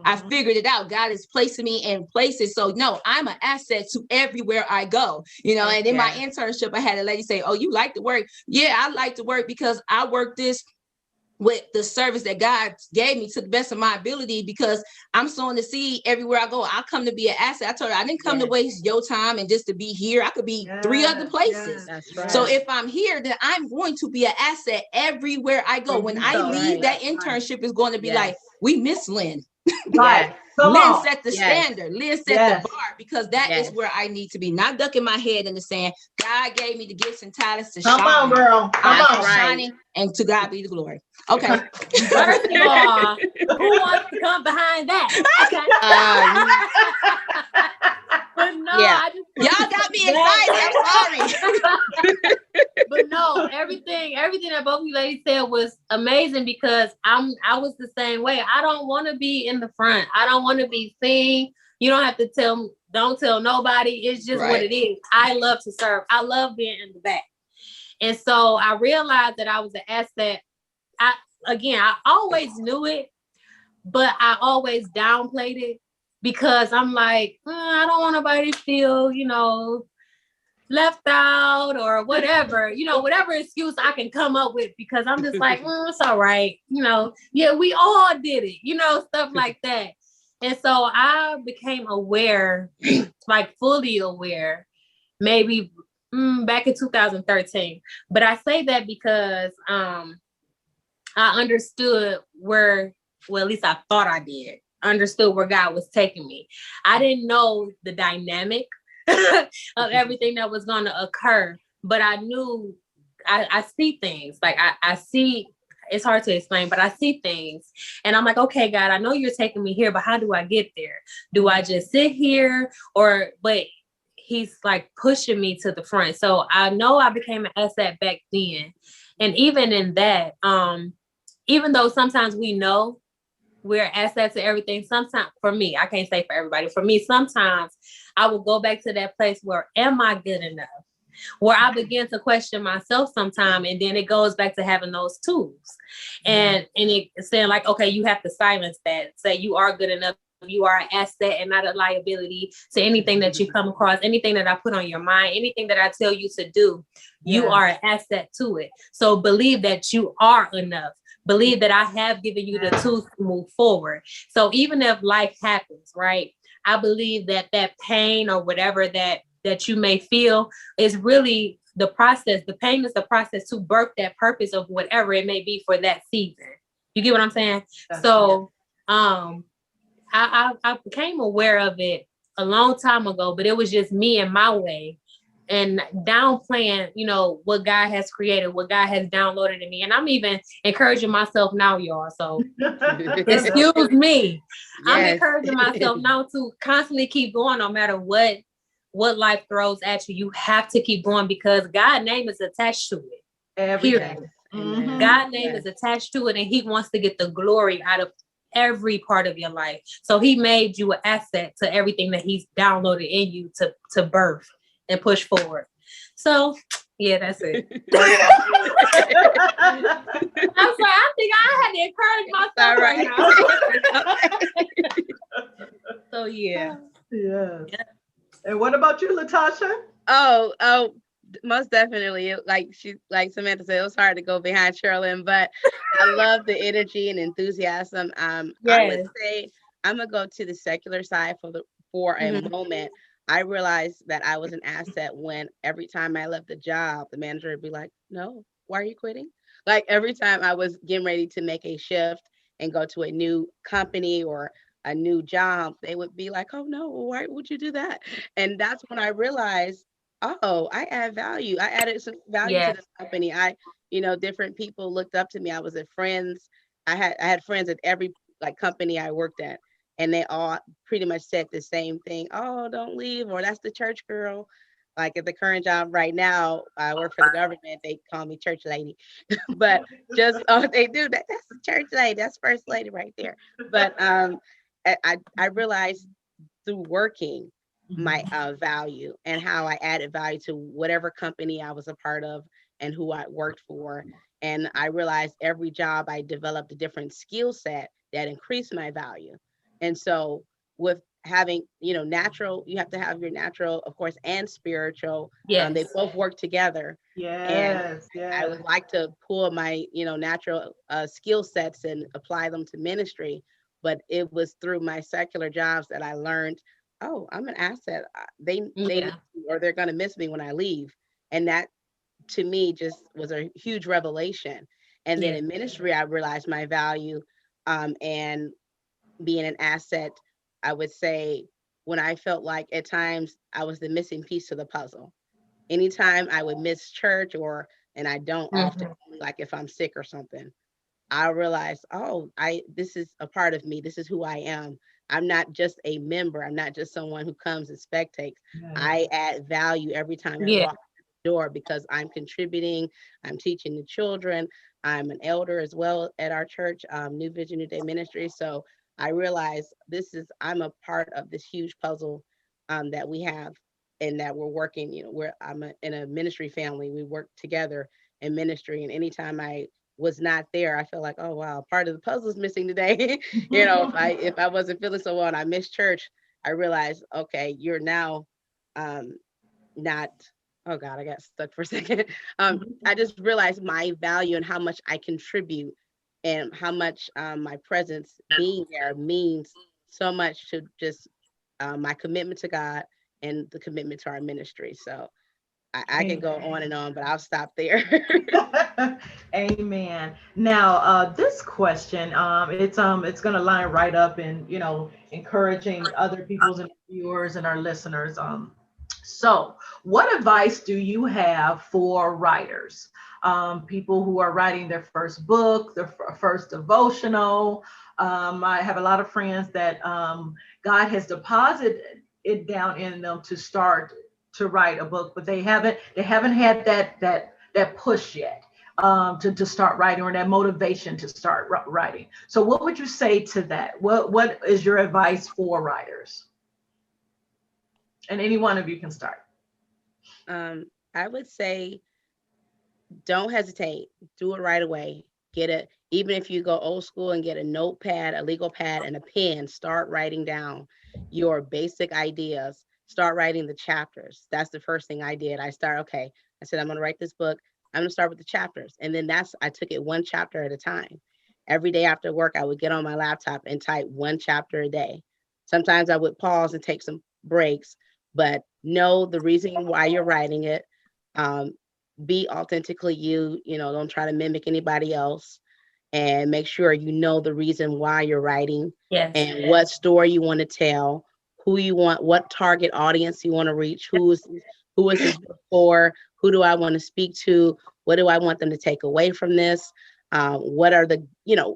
I figured it out. God is placing me in places. So no, I'm an asset to everywhere I go, and in my internship, I had a lady say, oh, you like to work? Yeah, I like to work because I work this with the service that God gave me to the best of my ability, because I'm sowing the seed everywhere I go. I come to be an asset. I told her I didn't come to waste your time and just to be here. I could be 3 other places. That's right. So if I'm here, then I'm going to be an asset everywhere I go. When I leave, that internship is going to be like, we miss Lynn. Right. Lynn set the standard. Lynn set the bar, because that is Yes. where I need to be. Not ducking my head in the sand. God gave me the gifts and talents to Come shine. on, girl. Come I'm on. shining, and to God be the glory. Okay. First of all, who wants to come behind that? Okay. But no, I just Y'all got me excited. I'm sorry. But no, everything that both of you ladies said was amazing, because I was the same way. I don't want to be in the front. I don't want to be seen. You don't have to don't tell nobody. It's just what it is. I love to serve. I love being in the back. And so I realized that I was an asset. I always knew it, but I always downplayed it, because I'm like, I don't want nobody to feel, left out or whatever, whatever excuse I can come up with, because I'm just like, it's all right. We all did it, stuff like that. And so I became aware, like fully aware, maybe back in 2013. But I say that because I understood at least I thought I did, understood where God was taking me. I didn't know the dynamic of everything that was going to occur, but I knew I see things. Like I see, it's hard to explain, but I see things, and I'm like, okay, God, I know you're taking me here, but how do I get there? Do I just sit here, but he's like pushing me to the front. So I know I became an asset back then. And even in that, even though sometimes we know we're assets to everything, sometimes, for me, I can't say for everybody, for me, sometimes I will go back to that place where, am I good enough? Where I begin to question myself sometime, and then it goes back to having those tools. And it's saying like, okay, you have to silence that. Say you are good enough. You are an asset and not a liability to anything that you come across, anything that I put on your mind, anything that I tell you to do, you are an asset to it. So believe that you are enough. Believe that I have given you the tools to move forward. So even if life happens, right, I believe that pain or whatever that you may feel is really the process. The pain is the process to birth that purpose of whatever it may be for that season. You get what I'm saying? So I became aware of it a long time ago, but it was just me and my way, and downplaying, what God has created, what God has downloaded in me. And I'm even encouraging myself now, y'all. So excuse me. Yes. I'm encouraging myself now to constantly keep going, no matter what life throws at you. You have to keep going, because God's name is attached to it. Everything. God's name is attached to it, and he wants to get the glory out of every part of your life. So he made you an asset to everything that he's downloaded in you to birth and push forward. So yeah, that's it. I'm sorry, I think I had to encourage myself right now. So yeah. And what about you, Latasha? Oh, most definitely. Like Samantha said, it was hard to go behind Sherilyn, but I love the energy and enthusiasm. I would say I'm gonna go to the secular side for a moment. I realized that I was an asset when every time I left the job, the manager would be like, "No, why are you quitting?" Like every time I was getting ready to make a shift and go to a new company or a new job, they would be like, "Oh no, why would you do that?" And that's when I realized, oh, I add value. I added some value to this company. Different people looked up to me. I was at friends. I had friends at every company I worked at, and they all pretty much said the same thing. "Oh, don't leave," or "That's the church girl." Like at the current job right now, I work for the government. They call me church lady, but just they do that. That's the church lady. That's first lady right there. But I realized through working my value and how I added value to whatever company I was a part of and who I worked for. And I realized every job I developed a different skill set that increased my value. And so with having, natural, you have to have your natural, of course, and spiritual. Yes. They both work together. Yes, And yes. I would like to pull my, natural skill sets and apply them to ministry. But it was through my secular jobs that I learned, oh, I'm an asset. They Yeah. or they're going to miss me when I leave. And that to me just was a huge revelation. And then Yeah. in ministry, I realized my value, and being an asset. I would say when I felt like at times I was the missing piece to the puzzle. Anytime I would miss church, and I don't often, like if I'm sick or something, I realized, oh, this is a part of me. This is who I am. I'm not just a member. I'm not just someone who comes and spectates. Yes. I add value every time I Yeah. walk through the door because I'm contributing. I'm teaching the children. I'm an elder as well at our church, New Vision New Day Ministry. So I realize I'm a part of this huge puzzle that we have, and that we're working. In a ministry family. We work together in ministry, and anytime I was not there, I feel like, oh wow, part of the puzzle is missing today. If I wasn't feeling so well and I missed church, I realized, okay, you're now not, oh God, I got stuck for a second. I just realized my value and how much I contribute, and how much my presence being there means so much to just my commitment to God and the commitment to our ministry. So I can go on and on, but I'll stop there. Amen. Now, this question, it's going to line right up in, encouraging other people's and viewers and our listeners. So, what advice do you have for writers, people who are writing their first book, their first devotional? I have a lot of friends that God has deposited it down in them to start to write a book, but they haven't had that push yet to start writing, or that motivation to start writing. So what would you say to that? What is your advice for writers? And any one of you can start. I would say, don't hesitate. Do it right away. Even if you go old school and get a notepad, a legal pad, and a pen, start writing down your basic ideas. Start writing the chapters. That's the first thing I did. I said, I'm going to write this book. I'm going to start with the chapters. And then I took it one chapter at a time. Every day after work, I would get on my laptop and type one chapter a day. Sometimes I would pause and take some breaks, but know the reason why you're writing it. Be authentically you, don't try to mimic anybody else, and make sure you know the reason why you're writing. Yes. And what story you want to tell, who you want, what target audience you want to reach, who is this book for, who do I want to speak to, what do I want them to take away from this, what are the,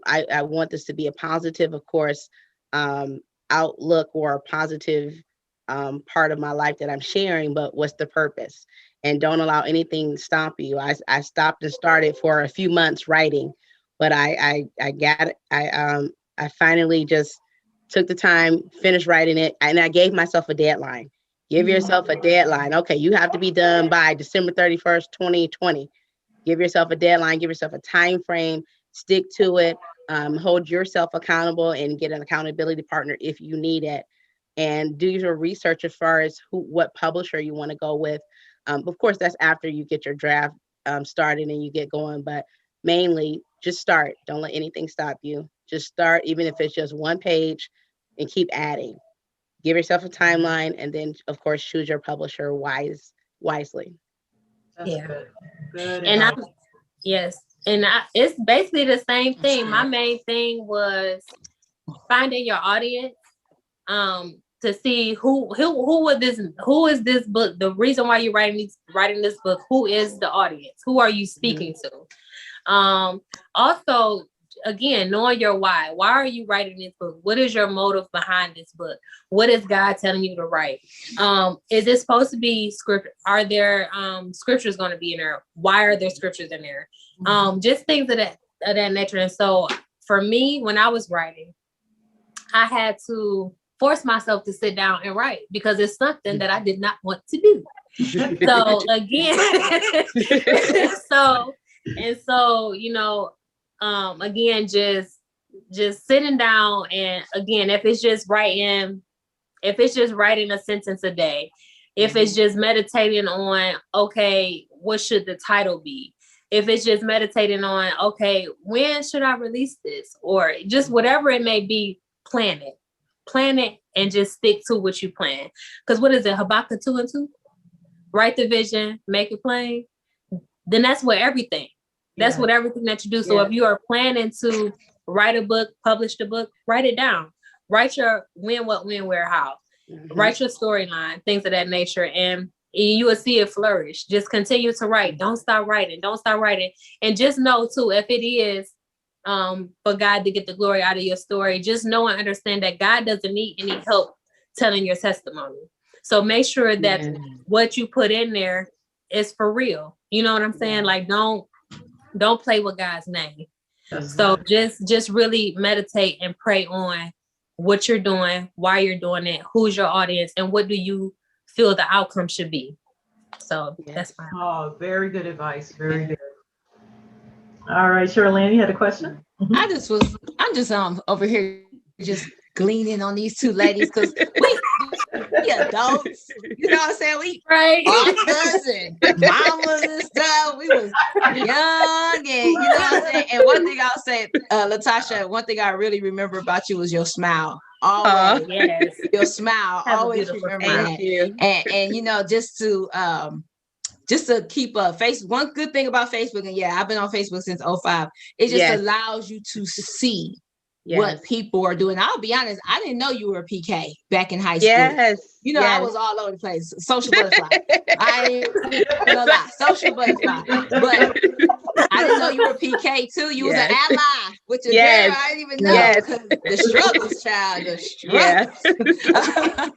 I want this to be a positive, of course, outlook, or a positive part of my life that I'm sharing, but what's the purpose? And don't allow anything to stop you. I stopped and started for a few months writing, but I got it. I finally just took the time, finished writing it, and I gave myself a deadline. Give yourself a deadline. Okay, you have to be done by December 31st, 2020. Give yourself a deadline, give yourself a time frame, stick to it, hold yourself accountable, and get an accountability partner if you need it. And do your research as far as what publisher you want to go with. Of course, that's after you get your draft started and you get going, but mainly just start. Don't let anything stop you. Just start, even if it's just one page, and keep adding. Give yourself a timeline, and then, of course, choose your publisher wisely. That's good. And it's basically the same thing. My main thing was finding your audience, to see who is this book, the reason why you're writing this book, who is the audience, who are you speaking to? Also, again, knowing your why are you writing this book? What is your motive behind this book? What is God telling you to write? Is it supposed to be script? Are there scriptures going to be in there? Why are there scriptures in there? Just things of that nature. And so for me, when I was writing, I had to force myself to sit down and write, because it's something that I did not want to do. So again, again, just sitting down, and again, if it's just writing If it's just writing a sentence a day, if it's just meditating on, okay, what should the title be? If it's just meditating on, okay, when should I release this? Or just whatever it may be, plan it and just stick to what you plan. Because what is it? Habakkuk 2:2? Write the vision, make it plain. Then that's what everything. That's what everything that you do. So if you are planning to write a book, publish the book, write it down. Write your when, what, when, where, how. Write your storyline, things of that nature, and you will see it flourish. Just continue to write. Don't stop writing. Don't stop writing. And just know too, if it is for God to get the glory out of your story, just know and understand that God doesn't need any help telling your testimony. So make sure that what you put in there is for real. You know what I'm saying? Like don't play with God's name. So just really meditate and pray on what you're doing, why you're doing it, who's your audience, and what do you feel the outcome should be. So that's fine. Oh, very good advice. Very good. All right, Charlene, you had a question? I'm just over here just gleaning on these two ladies because we adults, you know what I'm saying? We uncles and mamas and stuff. We was young and you know what I'm saying? And one thing I'll say, Latasha, one thing I really remember about you was your smile. Always. Your smile. Always remember that. And you know, just to keep up Facebook. One good thing about Facebook, and I've been on Facebook since 2005, it just allows you to see what people are doing. I'll be honest, I didn't know you were a PK back in high school. You know, I was all over the place. Social butterfly. I ain't gonna lie, social butterfly. But I didn't know you were a PK too. You was an ally with your girl. I didn't even know because the struggles, child, the struggles.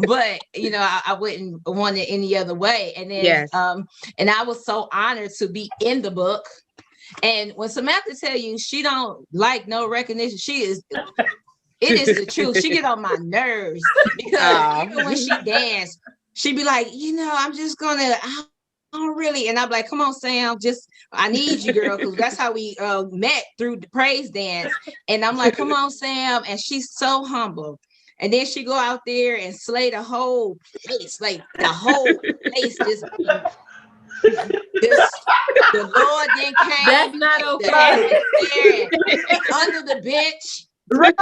But you know, I wouldn't want it any other way. And then and I was so honored to be in the book. And when Samantha tell you she don't like no recognition, it is the truth. She get on my nerves because even when she dance, she be like, you know, I don't really. And I'm like, come on, Sam, I need you, girl, because that's how we met through the praise dance. And I'm like, come on, Sam. And she's so humble. And then she go out there and slay the whole place, like the whole place just the Lord then came. That's not okay. Under the bench. Right.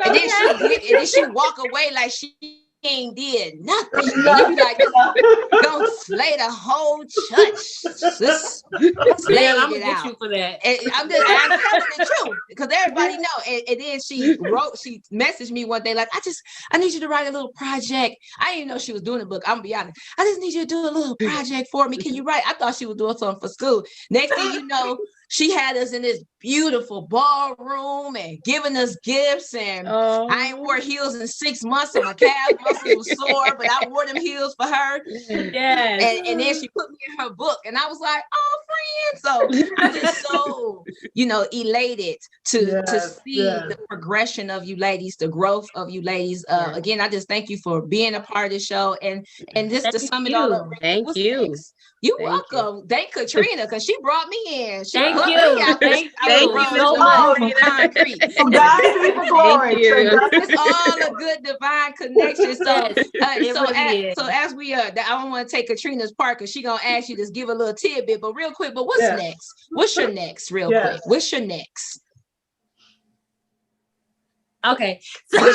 And then she walk away like she ain't did nothing. And you be like, don't slay the whole church. Man, I'm gonna get you for that. And I'm telling the truth because everybody know. And then she messaged me one day like, I need you to write a little project. I didn't even know she was doing a book. I'm gonna be honest. I just need you to do a little project for me. Can you write? I thought she was doing something for school. Next thing you know, she had us in this beautiful ballroom and giving us gifts. And I ain't wore heels in 6 months, and my calf muscle was sore, but I wore them heels for her. Yes. And then she put me in her book, and I was like, oh, friend. So I'm just so, you know, elated to see the progression of you ladies, the growth of you ladies. Again, I just thank you for being a part of the show. And just to sum it all up. Thank you. Next? You're welcome. Thank Katrina because she brought me in. Thank you. Thank you so much. Concrete. So God be the glory. It's all a good divine connection. So as we I don't want to take Katrina's part because she's gonna ask you to give a little tidbit, but real quick. But what's next? What's your next? Real quick. What's your next? Okay. So I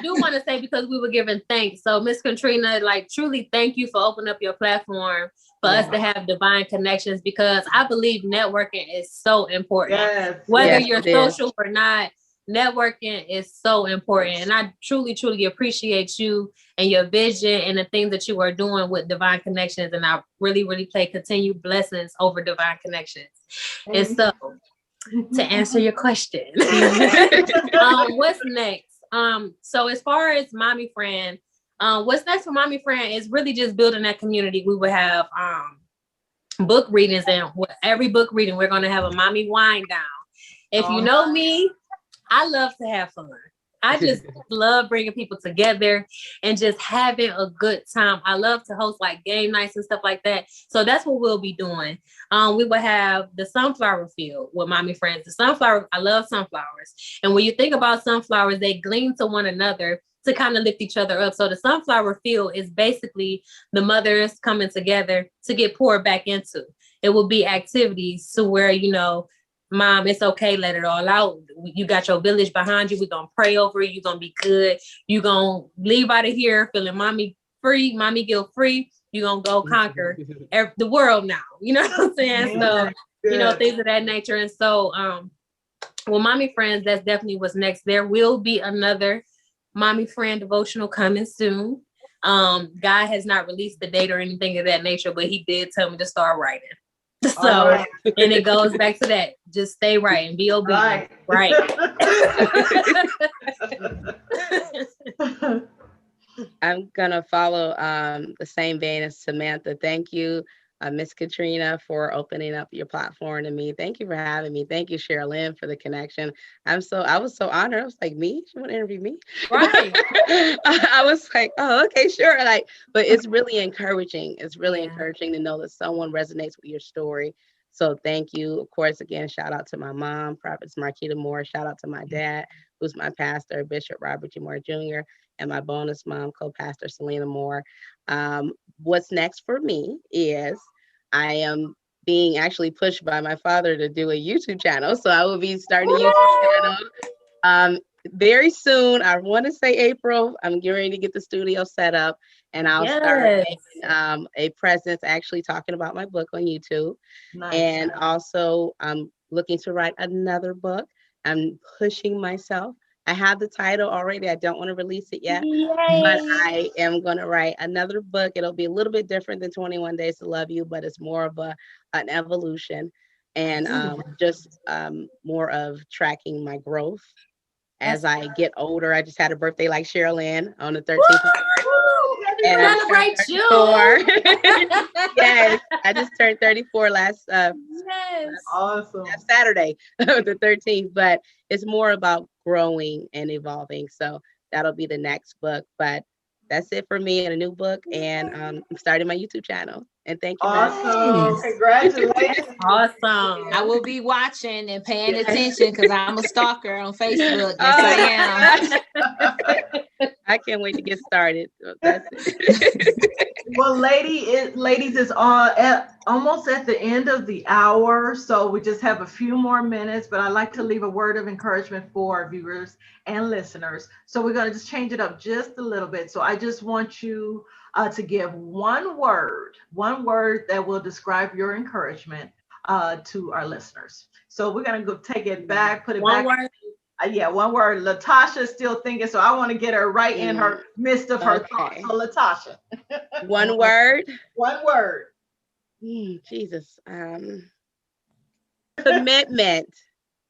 do want to say, because we were giving thanks. So Miss Katrina, like, truly thank you for opening up your platform for us to have divine connections, because I believe networking is so important. Whether you're social or not, networking is so important. And I truly, truly appreciate you and your vision and the things that you are doing with Divine Connections. And I really, really pray continued blessings over Divine Connections. And so, to answer your question, what's next? So as far as Mommy Friend, what's next for Mommy Friend is really just building that community. We would have book readings, and with every book reading, we're going to have a mommy wind down. If you know me, I love to have fun. I just love bringing people together and just having a good time. I love to host like game nights and stuff like that. So that's what we'll be doing. We will have the sunflower field with mommy friends. The sunflower, I love sunflowers. And when you think about sunflowers, they gleam to one another to kind of lift each other up. So the sunflower field is basically the mothers coming together to get poured back into. It will be activities to where, you know, Mom, it's okay, let it all out. You got your village behind you. We're going to pray over you. You're going to be good. You're going to leave out of here feeling mommy free, mommy guilt free. You're going to go conquer the world now. You know what I'm saying? So, you know, things of that nature. And so, well, mommy friends, that's definitely what's next. There will be another mommy friend devotional coming soon. God has not released the date or anything of that nature, but he did tell me to start writing. So, and it goes back to that. Just stay right and be obedient. Right. I'm gonna follow the same vein as Samantha. Thank you, Miss Katrina, for opening up your platform to me. Thank you for having me. Thank you, Sherilyn, for the connection. I was so honored. I was like, me? She want to interview me? Right. I was like, oh, okay, sure. Like, but it's really encouraging. It's really encouraging to know that someone resonates with your story. So thank you. Of course, again, shout out to my mom, Prophetess Marquita Moore. Shout out to my dad, who's my pastor, Bishop Robert G. Moore Jr., and my bonus mom, co-pastor Selena Moore. What's next for me is I am being actually pushed by my father to do a YouTube channel. So I will be starting a YouTube channel very soon. I want to say April. I'm getting ready to get the studio set up, and I'll start making a presence actually talking about my book on YouTube. Nice. And also I'm looking to write another book. I'm pushing myself. I have the title already. I don't want to release it yet, but I am going to write another book. It'll be a little bit different than 21 Days to Love You, but it's more of an evolution and just more of tracking my growth as I get older. I just had a birthday like Sherilyn on the 13th. And celebrate you. Yes, I just turned 34 last awesome Saturday, the 13th. But it's more about growing and evolving. So that'll be the next book. But that's it for me in a new book. And I'm starting my YouTube channel. And thank you. Awesome. Congratulations. Awesome. I will be watching and paying attention because I'm a stalker on Facebook. Yes, I am. I can't wait to get started. So that's it. Well, ladies, it's almost at the end of the hour. So we just have a few more minutes, but I'd like to leave a word of encouragement for our viewers and listeners. So we're going to just change it up just a little bit. So I just want you to give one word that will describe your encouragement to our listeners. So we're going to go take it back, put it back. One word. Yeah, one word. Latasha is still thinking, so I want to get her right in her midst of her thoughts. So Latasha. One word. One word. Jesus. Commitment.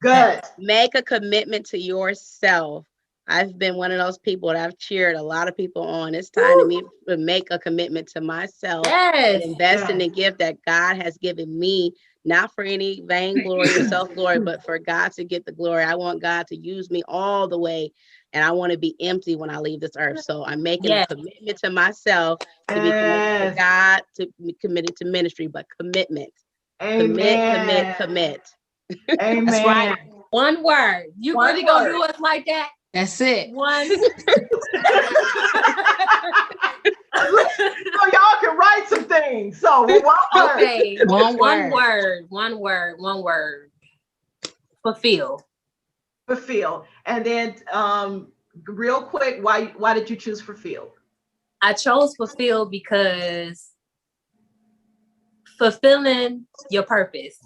Good. Make a commitment to yourself. I've been one of those people that I've cheered a lot of people on. It's time to me to make a commitment to myself and invest in the gift that God has given me, not for any vainglory or self-glory, but for God to get the glory. I want God to use me all the way, and I want to be empty when I leave this earth. So I'm making a commitment to myself to be committed to God, to be committed to ministry, but commitment. Amen. Commit. Amen. That's right. One word. You One really gonna word. do us like that? That's it. One. So y'all can write some things. So one word. Okay. One word. Fulfill. And then real quick, why did you choose fulfill? I chose fulfill because fulfilling your purpose.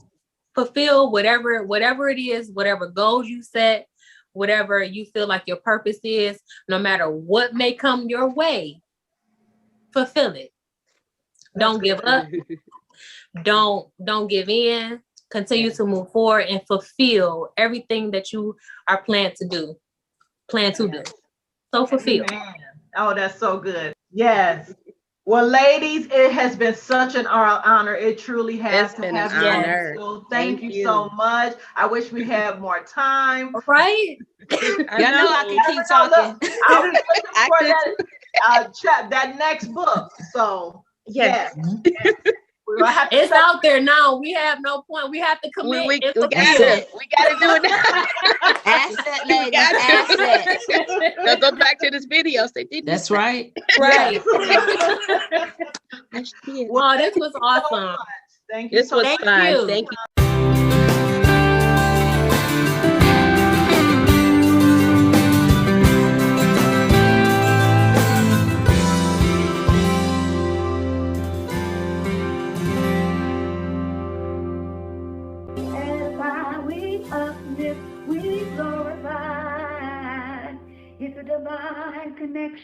Fulfill whatever it is, whatever goals you set, whatever you feel like your purpose is, no matter what may come your way, fulfill it. Don't give up. Don't give in. Continue to move forward and fulfill everything that you are planned to do. So fulfill. Amen. Oh, that's so good. Yes. Well, ladies, it has been such an honor. It truly has. It's been have an you on honor. the show. Thank Thank you so much. I wish we had more time. Right? Y'all know I can keep talking. I'll be looking I for could that next book. So Yes. yes. We're gonna have to It's out there now. We have no point. We have to commit. We It's a gotta do it now. Asset, ladies, got to. asset. Now go back to this video. Say, did That's right. Right. I did. Wow, this was awesome. Thank you This was Thank fun. you. Thank you. Edify, we uplift, we glorify. It's a divine connection.